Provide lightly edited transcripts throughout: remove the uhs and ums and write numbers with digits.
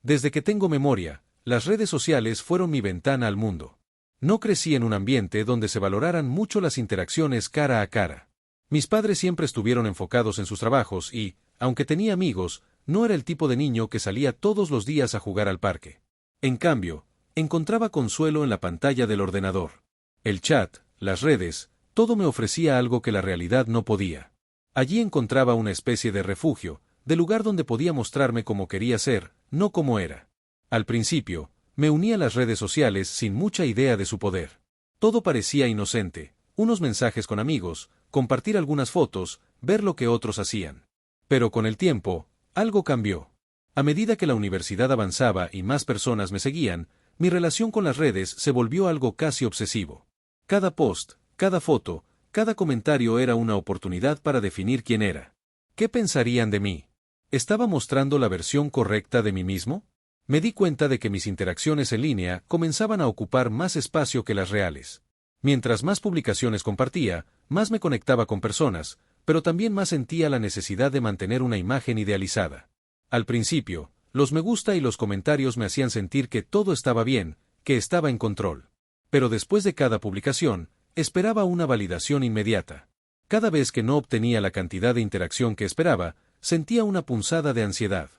Desde que tengo memoria, las redes sociales fueron mi ventana al mundo. No crecí en un ambiente donde se valoraran mucho las interacciones cara a cara. Mis padres siempre estuvieron enfocados en sus trabajos y, aunque tenía amigos, no era el tipo de niño que salía todos los días a jugar al parque. En cambio, encontraba consuelo en la pantalla del ordenador. El chat, las redes, todo me ofrecía algo que la realidad no podía. Allí encontraba una especie de refugio, de lugar donde podía mostrarme como quería ser, no como era. Al principio, me uní a las redes sociales sin mucha idea de su poder. Todo parecía inocente, unos mensajes con amigos, compartir algunas fotos, ver lo que otros hacían. Pero con el tiempo, algo cambió. A medida que la universidad avanzaba y más personas me seguían, mi relación con las redes se volvió algo casi obsesivo. Cada post, cada foto, cada comentario era una oportunidad para definir quién era. ¿Qué pensarían de mí? ¿Estaba mostrando la versión correcta de mí mismo? Me di cuenta de que mis interacciones en línea comenzaban a ocupar más espacio que las reales. Mientras más publicaciones compartía, más me conectaba con personas, pero también más sentía la necesidad de mantener una imagen idealizada. Al principio, los me gusta y los comentarios me hacían sentir que todo estaba bien, que estaba en control. Pero después de cada publicación, esperaba una validación inmediata. Cada vez que no obtenía la cantidad de interacción que esperaba, sentía una punzada de ansiedad.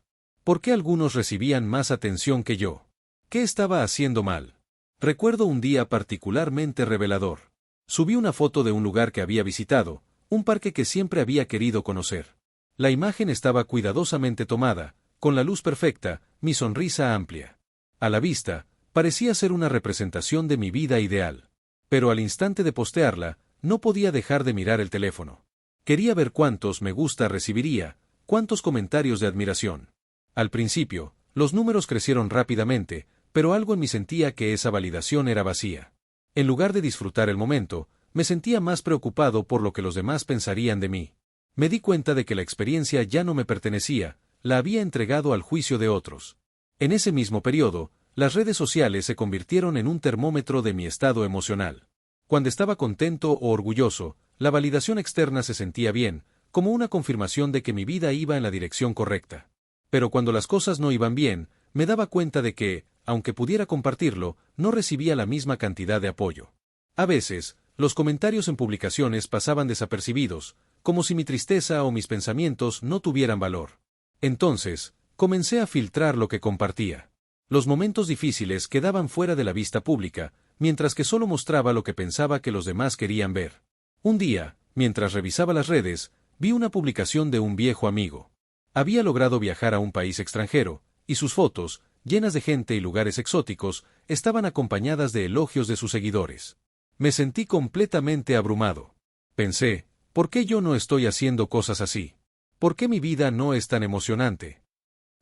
¿Por qué algunos recibían más atención que yo? ¿Qué estaba haciendo mal? Recuerdo un día particularmente revelador. Subí una foto de un lugar que había visitado, un parque que siempre había querido conocer. La imagen estaba cuidadosamente tomada, con la luz perfecta, mi sonrisa amplia. A la vista, parecía ser una representación de mi vida ideal. Pero al instante de postearla, no podía dejar de mirar el teléfono. Quería ver cuántos me gusta recibiría, cuántos comentarios de admiración. Al principio, los números crecieron rápidamente, pero algo en mí sentía que esa validación era vacía. En lugar de disfrutar el momento, me sentía más preocupado por lo que los demás pensarían de mí. Me di cuenta de que la experiencia ya no me pertenecía, la había entregado al juicio de otros. En ese mismo periodo, las redes sociales se convirtieron en un termómetro de mi estado emocional. Cuando estaba contento o orgulloso, la validación externa se sentía bien, como una confirmación de que mi vida iba en la dirección correcta. Pero cuando las cosas no iban bien, me daba cuenta de que, aunque pudiera compartirlo, no recibía la misma cantidad de apoyo. A veces, los comentarios en publicaciones pasaban desapercibidos, como si mi tristeza o mis pensamientos no tuvieran valor. Entonces, comencé a filtrar lo que compartía. Los momentos difíciles quedaban fuera de la vista pública, mientras que solo mostraba lo que pensaba que los demás querían ver. Un día, mientras revisaba las redes, vi una publicación de un viejo amigo. Había logrado viajar a un país extranjero, y sus fotos, llenas de gente y lugares exóticos, estaban acompañadas de elogios de sus seguidores. Me sentí completamente abrumado. Pensé, ¿por qué yo no estoy haciendo cosas así? ¿Por qué mi vida no es tan emocionante?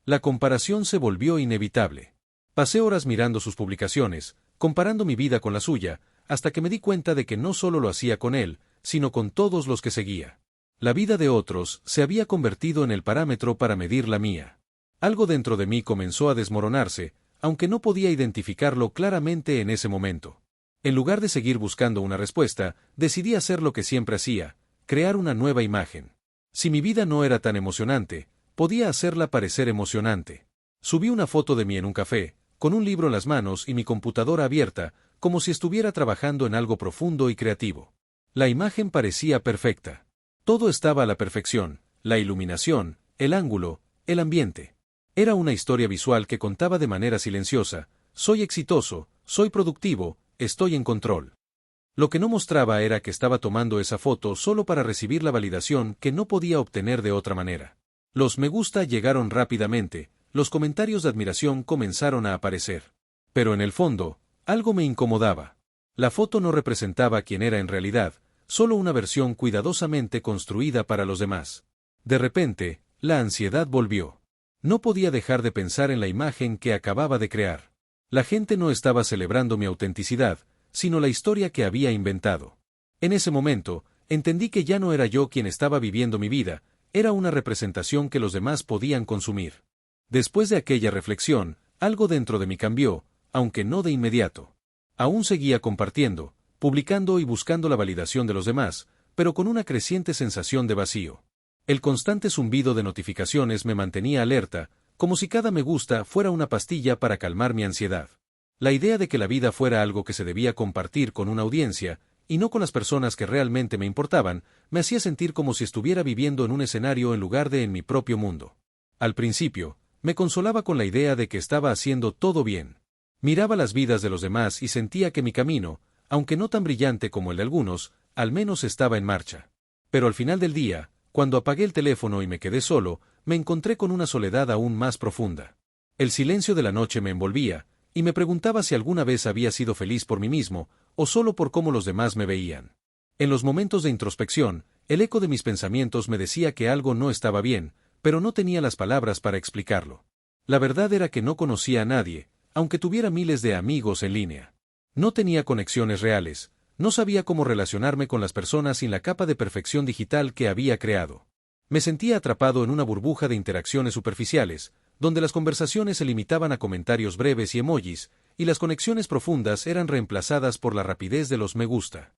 La comparación se volvió inevitable. Pasé horas mirando sus publicaciones, comparando mi vida con la suya, hasta que me di cuenta de que no solo lo hacía con él, sino con todos los que seguía. La vida de otros se había convertido en el parámetro para medir la mía. Algo dentro de mí comenzó a desmoronarse, aunque no podía identificarlo claramente en ese momento. En lugar de seguir buscando una respuesta, decidí hacer lo que siempre hacía, crear una nueva imagen. Si mi vida no era tan emocionante, podía hacerla parecer emocionante. Subí una foto de mí en un café, con un libro en las manos y mi computadora abierta, como si estuviera trabajando en algo profundo y creativo. La imagen parecía perfecta. Todo estaba a la perfección, la iluminación, el ángulo, el ambiente. Era una historia visual que contaba de manera silenciosa: soy exitoso, soy productivo, estoy en control. Lo que no mostraba era que estaba tomando esa foto solo para recibir la validación que no podía obtener de otra manera. Los me gusta llegaron rápidamente, los comentarios de admiración comenzaron a aparecer. Pero en el fondo, algo me incomodaba. La foto no representaba quién era en realidad, solo una versión cuidadosamente construida para los demás. De repente, la ansiedad volvió. No podía dejar de pensar en la imagen que acababa de crear. La gente no estaba celebrando mi autenticidad, sino la historia que había inventado. En ese momento, entendí que ya no era yo quien estaba viviendo mi vida, era una representación que los demás podían consumir. Después de aquella reflexión, algo dentro de mí cambió, aunque no de inmediato. Aún seguía compartiendo, publicando y buscando la validación de los demás, pero con una creciente sensación de vacío. El constante zumbido de notificaciones me mantenía alerta, como si cada me gusta fuera una pastilla para calmar mi ansiedad. La idea de que la vida fuera algo que se debía compartir con una audiencia, y no con las personas que realmente me importaban, me hacía sentir como si estuviera viviendo en un escenario en lugar de en mi propio mundo. Al principio, me consolaba con la idea de que estaba haciendo todo bien. Miraba las vidas de los demás y sentía que mi camino, aunque no tan brillante como el de algunos, al menos estaba en marcha. Pero al final del día, cuando apagué el teléfono y me quedé solo, me encontré con una soledad aún más profunda. El silencio de la noche me envolvía, y me preguntaba si alguna vez había sido feliz por mí mismo, o solo por cómo los demás me veían. En los momentos de introspección, el eco de mis pensamientos me decía que algo no estaba bien, pero no tenía las palabras para explicarlo. La verdad era que no conocía a nadie, aunque tuviera miles de amigos en línea. No tenía conexiones reales, no sabía cómo relacionarme con las personas sin la capa de perfección digital que había creado. Me sentía atrapado en una burbuja de interacciones superficiales, donde las conversaciones se limitaban a comentarios breves y emojis, y las conexiones profundas eran reemplazadas por la rapidez de los me gusta.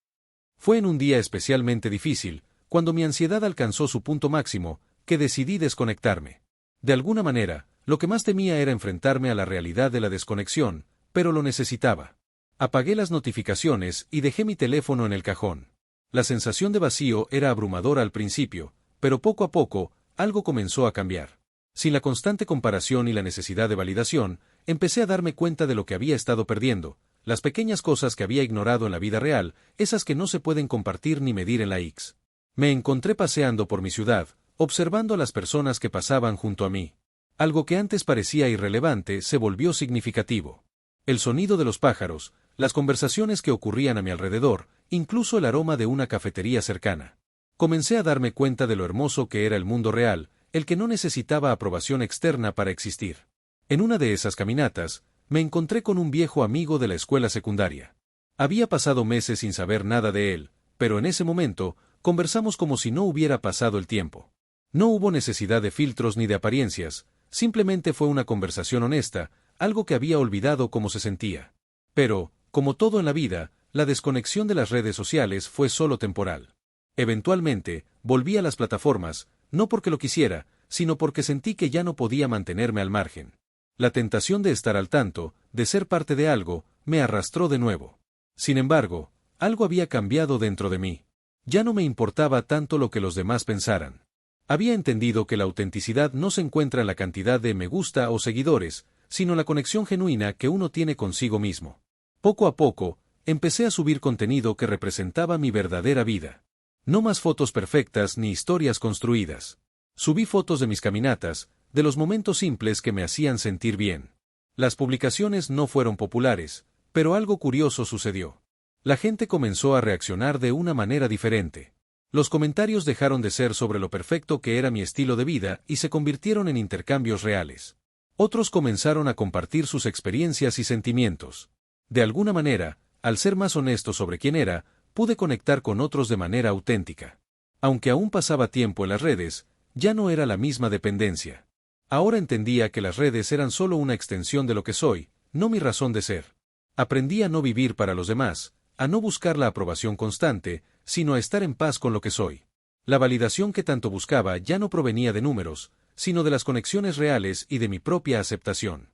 Fue en un día especialmente difícil, cuando mi ansiedad alcanzó su punto máximo, que decidí desconectarme. De alguna manera, lo que más temía era enfrentarme a la realidad de la desconexión, pero lo necesitaba. Apagué las notificaciones y dejé mi teléfono en el cajón. La sensación de vacío era abrumadora al principio, pero poco a poco, algo comenzó a cambiar. Sin la constante comparación y la necesidad de validación, empecé a darme cuenta de lo que había estado perdiendo, las pequeñas cosas que había ignorado en la vida real, esas que no se pueden compartir ni medir en la X. Me encontré paseando por mi ciudad, observando a las personas que pasaban junto a mí. Algo que antes parecía irrelevante se volvió significativo. El sonido de los pájaros, las conversaciones que ocurrían a mi alrededor, incluso el aroma de una cafetería cercana. Comencé a darme cuenta de lo hermoso que era el mundo real, el que no necesitaba aprobación externa para existir. En una de esas caminatas, me encontré con un viejo amigo de la escuela secundaria. Había pasado meses sin saber nada de él, pero en ese momento, conversamos como si no hubiera pasado el tiempo. No hubo necesidad de filtros ni de apariencias, simplemente fue una conversación honesta, algo que había olvidado cómo se sentía. Pero, como todo en la vida, la desconexión de las redes sociales fue solo temporal. Eventualmente, volví a las plataformas, no porque lo quisiera, sino porque sentí que ya no podía mantenerme al margen. La tentación de estar al tanto, de ser parte de algo, me arrastró de nuevo. Sin embargo, algo había cambiado dentro de mí. Ya no me importaba tanto lo que los demás pensaran. Había entendido que la autenticidad no se encuentra en la cantidad de me gusta o seguidores, sino en la conexión genuina que uno tiene consigo mismo. Poco a poco, empecé a subir contenido que representaba mi verdadera vida. No más fotos perfectas ni historias construidas. Subí fotos de mis caminatas, de los momentos simples que me hacían sentir bien. Las publicaciones no fueron populares, pero algo curioso sucedió. La gente comenzó a reaccionar de una manera diferente. Los comentarios dejaron de ser sobre lo perfecto que era mi estilo de vida y se convirtieron en intercambios reales. Otros comenzaron a compartir sus experiencias y sentimientos. De alguna manera, al ser más honesto sobre quién era, pude conectar con otros de manera auténtica. Aunque aún pasaba tiempo en las redes, ya no era la misma dependencia. Ahora entendía que las redes eran solo una extensión de lo que soy, no mi razón de ser. Aprendí a no vivir para los demás, a no buscar la aprobación constante, sino a estar en paz con lo que soy. La validación que tanto buscaba ya no provenía de números, sino de las conexiones reales y de mi propia aceptación.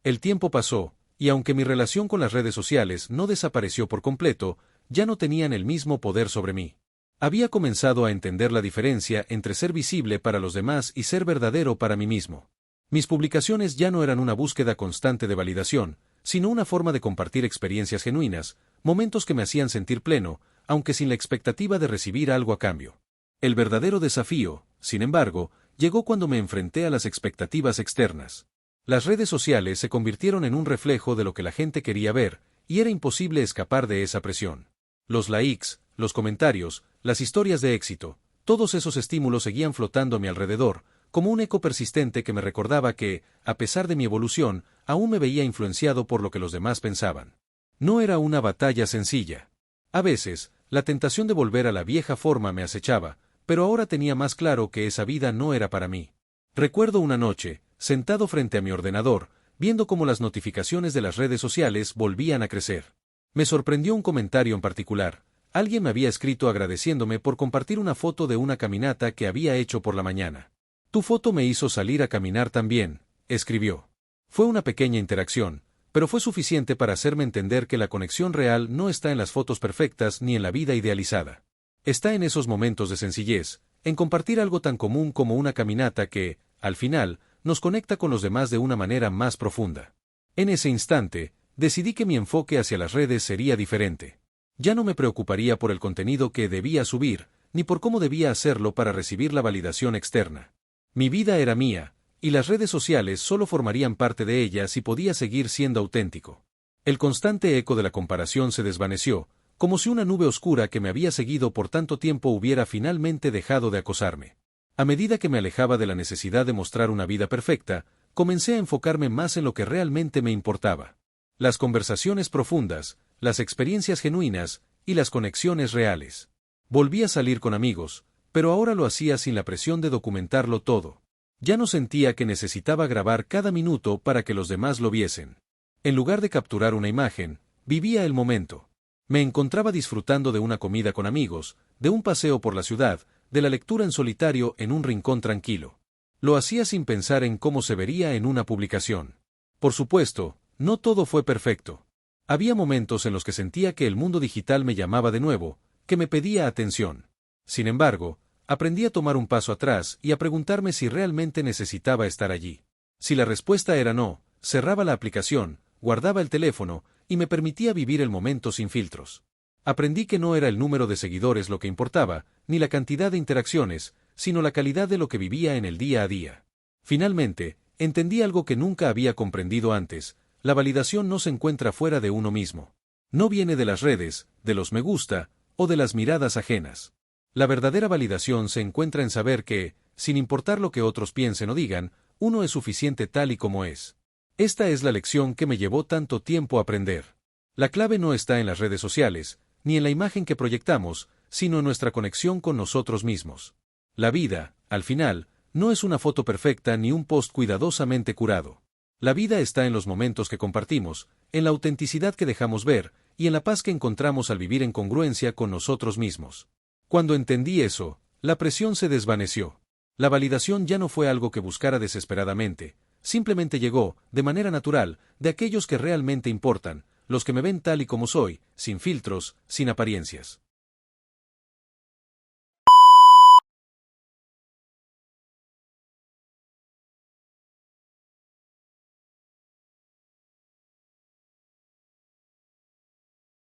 El tiempo pasó, y aunque mi relación con las redes sociales no desapareció por completo, ya no tenían el mismo poder sobre mí. Había comenzado a entender la diferencia entre ser visible para los demás y ser verdadero para mí mismo. Mis publicaciones ya no eran una búsqueda constante de validación, sino una forma de compartir experiencias genuinas, momentos que me hacían sentir pleno, aunque sin la expectativa de recibir algo a cambio. El verdadero desafío, sin embargo, llegó cuando me enfrenté a las expectativas externas. Las redes sociales se convirtieron en un reflejo de lo que la gente quería ver, y era imposible escapar de esa presión. Los likes, los comentarios, las historias de éxito, todos esos estímulos seguían flotando a mi alrededor, como un eco persistente que me recordaba que, a pesar de mi evolución, aún me veía influenciado por lo que los demás pensaban. No era una batalla sencilla. A veces, la tentación de volver a la vieja forma me acechaba, pero ahora tenía más claro que esa vida no era para mí. Recuerdo una noche, sentado frente a mi ordenador, viendo cómo las notificaciones de las redes sociales volvían a crecer. Me sorprendió un comentario en particular. Alguien me había escrito agradeciéndome por compartir una foto de una caminata que había hecho por la mañana. Tu foto me hizo salir a caminar también, escribió. Fue una pequeña interacción, pero fue suficiente para hacerme entender que la conexión real no está en las fotos perfectas ni en la vida idealizada. Está en esos momentos de sencillez, en compartir algo tan común como una caminata que, al final, nos conecta con los demás de una manera más profunda. En ese instante, decidí que mi enfoque hacia las redes sería diferente. Ya no me preocuparía por el contenido que debía subir, ni por cómo debía hacerlo para recibir la validación externa. Mi vida era mía, y las redes sociales solo formarían parte de ella si podía seguir siendo auténtico. El constante eco de la comparación se desvaneció, como si una nube oscura que me había seguido por tanto tiempo hubiera finalmente dejado de acosarme. A medida que me alejaba de la necesidad de mostrar una vida perfecta, comencé a enfocarme más en lo que realmente me importaba. Las conversaciones profundas, las experiencias genuinas y las conexiones reales. Volví a salir con amigos, pero ahora lo hacía sin la presión de documentarlo todo. Ya no sentía que necesitaba grabar cada minuto para que los demás lo viesen. En lugar de capturar una imagen, vivía el momento. Me encontraba disfrutando de una comida con amigos, de un paseo por la ciudad, de la lectura en solitario en un rincón tranquilo. Lo hacía sin pensar en cómo se vería en una publicación. Por supuesto, no todo fue perfecto. Había momentos en los que sentía que el mundo digital me llamaba de nuevo, que me pedía atención. Sin embargo, aprendí a tomar un paso atrás y a preguntarme si realmente necesitaba estar allí. Si la respuesta era no, cerraba la aplicación, guardaba el teléfono, y me permitía vivir el momento sin filtros. Aprendí que no era el número de seguidores lo que importaba, ni la cantidad de interacciones, sino la calidad de lo que vivía en el día a día. Finalmente, entendí algo que nunca había comprendido antes: la validación no se encuentra fuera de uno mismo. No viene de las redes, de los me gusta, o de las miradas ajenas. La verdadera validación se encuentra en saber que, sin importar lo que otros piensen o digan, uno es suficiente tal y como es. Esta es la lección que me llevó tanto tiempo aprender. La clave no está en las redes sociales, ni en la imagen que proyectamos, sino en nuestra conexión con nosotros mismos. La vida, al final, no es una foto perfecta ni un post cuidadosamente curado. La vida está en los momentos que compartimos, en la autenticidad que dejamos ver, y en la paz que encontramos al vivir en congruencia con nosotros mismos. Cuando entendí eso, la presión se desvaneció. La validación ya no fue algo que buscara desesperadamente, simplemente llegó, de manera natural, de aquellos que realmente importan, los que me ven tal y como soy, sin filtros, sin apariencias.